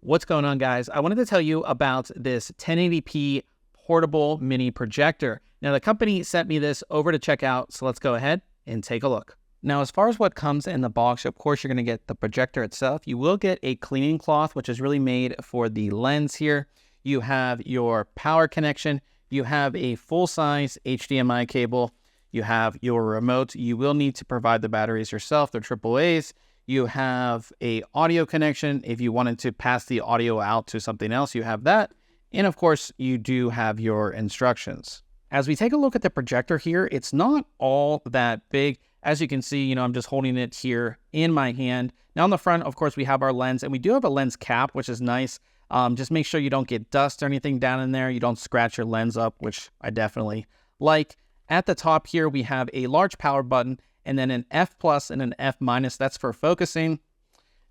What's going on, guys? I wanted to tell you about this 1080p portable mini projector. Now, the company sent me this over to check out, so let's go ahead and take a look. Now, as far as what comes in the box, of course, you're going to get the projector itself. You will get a cleaning cloth, which is really made for the lens here. You have your power connection. You have a full-size HDMI cable. You have your remote. You will need to provide the batteries yourself. They're AAAs. You have a audio connection. If you wanted to pass the audio out to something else, you have that. And of course, you do have your instructions. As we take a look at the projector here, it's not all that big. As you can see, I'm just holding it here in my hand. Now on the front, of course, we have our lens, and we do have a lens cap, which is nice. Just make sure you don't get dust or anything down in there. You don't scratch your lens up, which I definitely like. At the top here, we have a large power button, and then an F plus and an F minus, that's for focusing.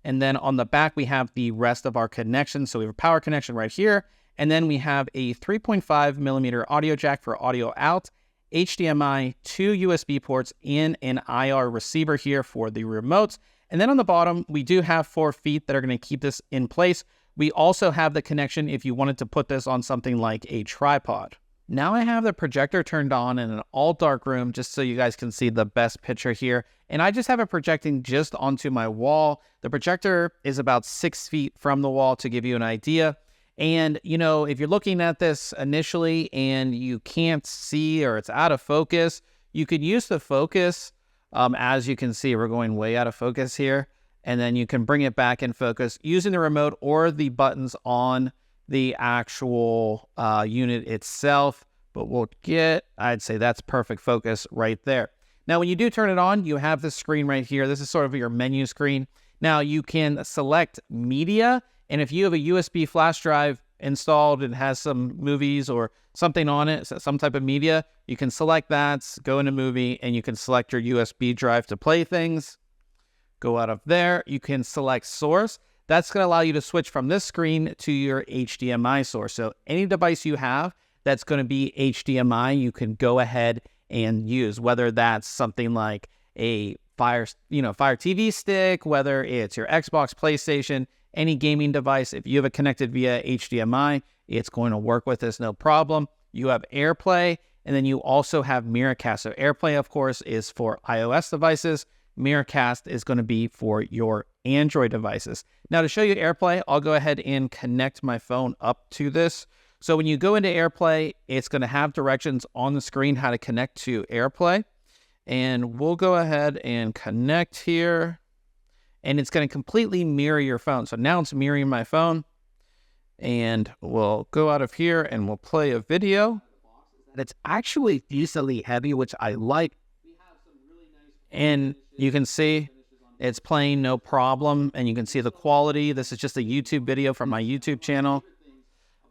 And then on the back, we have the rest of our connections. So we have a power connection right here. And then we have a 3.5 millimeter audio jack for audio out, HDMI, 2 USB ports, and an IR receiver here for the remote. And then on the bottom, we do have 4 feet that are going to keep this in place. We also have the connection if you wanted to put this on something like a tripod. Now I have the projector turned on in an all dark room just so you guys can see the best picture here. And I just have it projecting just onto my wall. The projector is about 6 feet from the wall to give you an idea. And, if you're looking at this initially and you can't see or it's out of focus, you could use the focus. As you can see, we're going way out of focus here. And then you can bring it back in focus using the remote or the buttons on the actual unit itself. But we'll I'd say that's perfect focus right there. Now, when you do turn it on, you have this screen right here. This is sort of your menu screen. Now, you can select media. And if you have a USB flash drive installed and has some movies or something on it, some type of media, you can select that, go into movie, and you can select your USB drive to play things. Go out of there. You can select source. That's going to allow you to switch from this screen to your HDMI source. So any device you have that's going to be HDMI, you can go ahead and use, whether that's something like a Fire TV stick, whether it's your Xbox, PlayStation, any gaming device. If you have it connected via HDMI, it's going to work with this, no problem. You have AirPlay, and then you also have Miracast. So AirPlay, of course, is for iOS devices. Miracast is going to be for your Android devices. Now, to show you AirPlay, I'll go ahead and connect my phone up to this. So when you go into AirPlay, it's going to have directions on the screen how to connect to AirPlay. And we'll go ahead and connect here. And it's going to completely mirror your phone. So now it's mirroring my phone. And we'll go out of here and we'll play a video. It's actually decently heavy, which I like. And you can see it's playing no problem. And you can see the quality. This is just a YouTube video from my YouTube channel.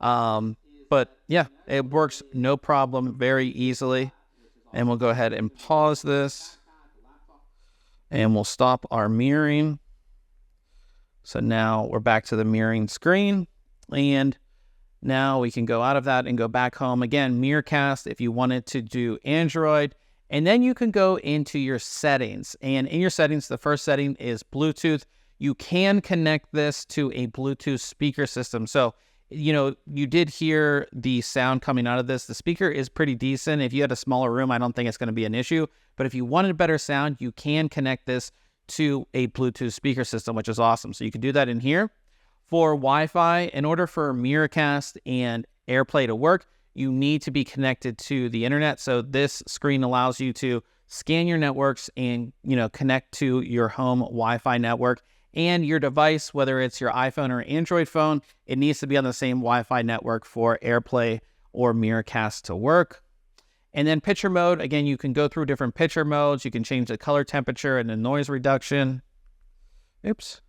But yeah, it works no problem, very easily. And we'll go ahead and pause this. And we'll stop our mirroring. So now we're back to the mirroring screen. And now we can go out of that and go back home. Again, Miracast if you wanted to do Android. And then you can go into your settings. And in your settings, the first setting is Bluetooth. You can connect this to a Bluetooth speaker system. So, you did hear the sound coming out of this. The speaker is pretty decent. If you had a smaller room, I don't think it's going to be an issue. But if you wanted better sound, you can connect this to a Bluetooth speaker system, which is awesome. So you can do that in here. For Wi-Fi, in order for Miracast and AirPlay to work, you need to be connected to the internet. So this screen allows you to scan your networks and, connect to your home Wi-Fi network. And your device, whether it's your iPhone or Android phone, it needs to be on the same Wi-Fi network for AirPlay or Miracast to work. And then picture mode, again, you can go through different picture modes. You can change the color temperature and the noise reduction. Oops.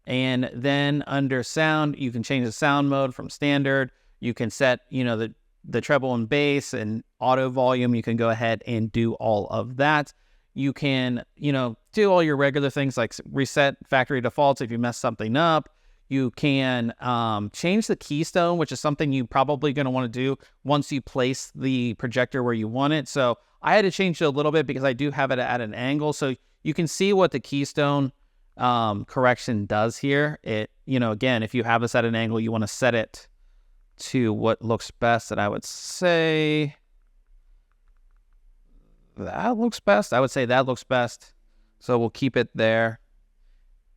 And then under sound, you can change the sound mode from standard. You can set, the treble and bass and auto volume. You can go ahead and do all of that. You can, do all your regular things like reset factory defaults if you mess something up. You can change the keystone, which is something you're probably going to want to do once you place the projector where you want it. So I had to change it a little bit because I do have it at an angle. So you can see what the keystone correction does here. It, again, if you have this at an angle, you want to set it to what looks best. And I would say that looks best. I would say that looks best. So we'll keep it there.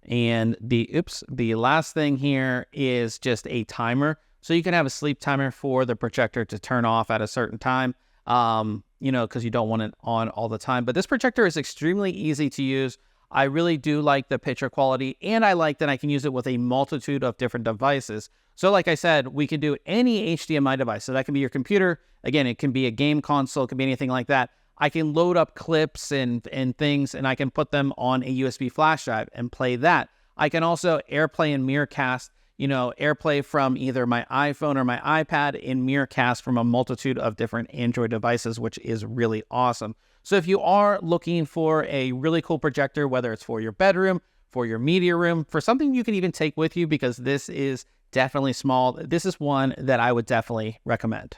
And the last thing here is just a timer. So you can have a sleep timer for the projector to turn off at a certain time, because you don't want it on all the time. But this projector is extremely easy to use. I really do like the picture quality, and I like that I can use it with a multitude of different devices. So like I said, we can do any HDMI device. So that can be your computer. Again, it can be a game console. It can be anything like that. I can load up clips and things, and I can put them on a USB flash drive and play that. I can also AirPlay and Miracast, AirPlay from either my iPhone or my iPad and Miracast from a multitude of different Android devices, which is really awesome. So if you are looking for a really cool projector, whether it's for your bedroom, for your media room, for something you can even take with you, because this is definitely small, this is one that I would definitely recommend.